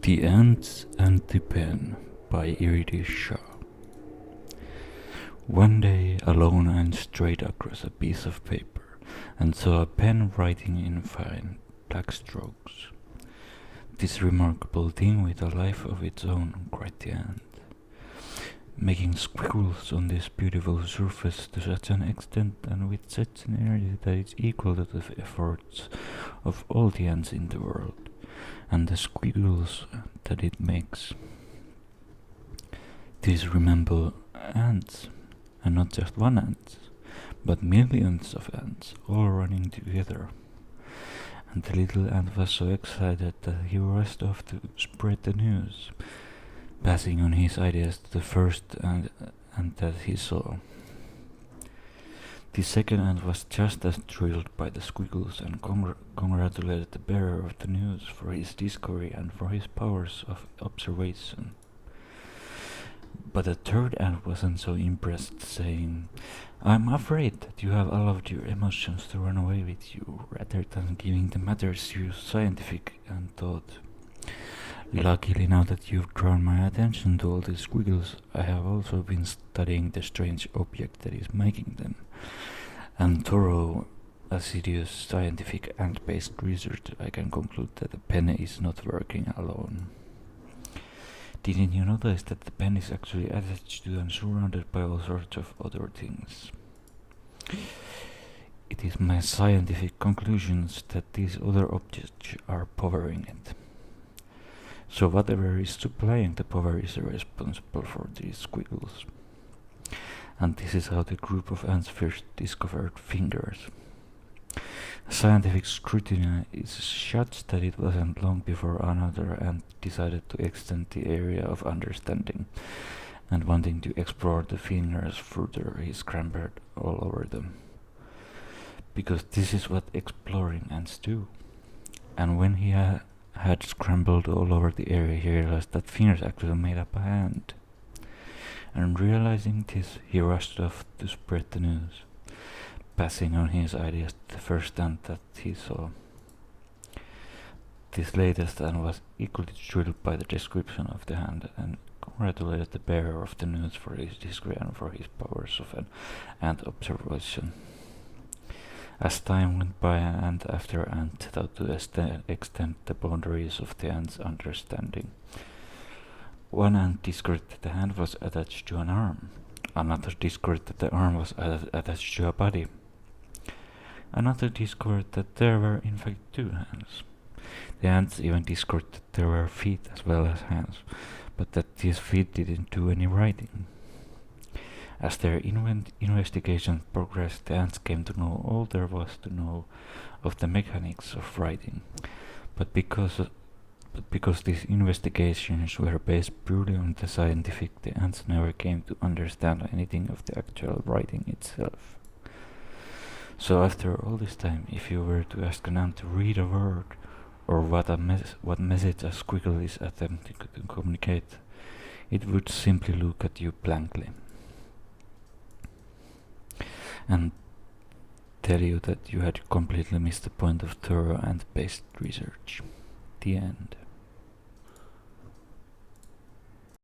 The Ants and the Pen by Idries Shah. One day a lone ant strayed across a piece of paper and saw a pen writing in fine black strokes. "This remarkable thing with a life of its own," cried the ant, "making squiggles on this beautiful surface to such an extent and with such an area that it's equal to the efforts of all the ants in the world, and the squiggles that it makes. These remember ants, and not just one ant, but millions of ants all running together." And the little ant was so excited that he rushed off to spread the news, passing on his ideas to the first ant that he saw. The second ant was just as thrilled by the squiggles and congratulated the bearer of the news for his discovery and for his powers of observation. But the third ant wasn't so impressed, saying, "I'm afraid that you have allowed your emotions to run away with you, rather than giving the matter serious scientific thought. Luckily, now that you've drawn my attention to all these squiggles, I have also been studying the strange object that is making them, and thorough, assiduous scientific ant-based research, I can conclude that the pen is not working alone. Didn't you notice that the pen is actually attached to and surrounded by all sorts of other things? It is my scientific conclusions that these other objects are powering it. So whatever is supplying the power is responsible for these squiggles." And this is how the group of ants first discovered fingers. Scientific scrutiny is such that it wasn't long before another ant decided to extend the area of understanding, and wanting to explore the fingers further, he scrambled all over them. Because this is what exploring ants do. And when he had scrambled all over the area, he realized that fingers actually made up a hand. And realizing this, he rushed off to spread the news, passing on his ideas to the first ant that he saw. This latest ant was equally thrilled by the description of the hand and congratulated the bearer of the news for his discovery and for his powers of ant observation. As time went by, ant after ant thought to extend the boundaries of the ant's understanding. One ant discovered that the hand was attached to an arm. Another discovered that the arm was attached to a body. Another discovered that there were in fact two hands. The ants even discovered that there were feet as well as hands, but that these feet didn't do any writing. As their investigation progressed, the ants came to know all there was to know of the mechanics of writing. But because these investigations were based purely on the scientific, the ants never came to understand anything of the actual writing itself. So after all this time, if you were to ask an ant to read a word, or what message a squiggle is attempting to communicate, it would simply look at you blankly and tell you that you had completely missed the point of thorough ant-based research. The end.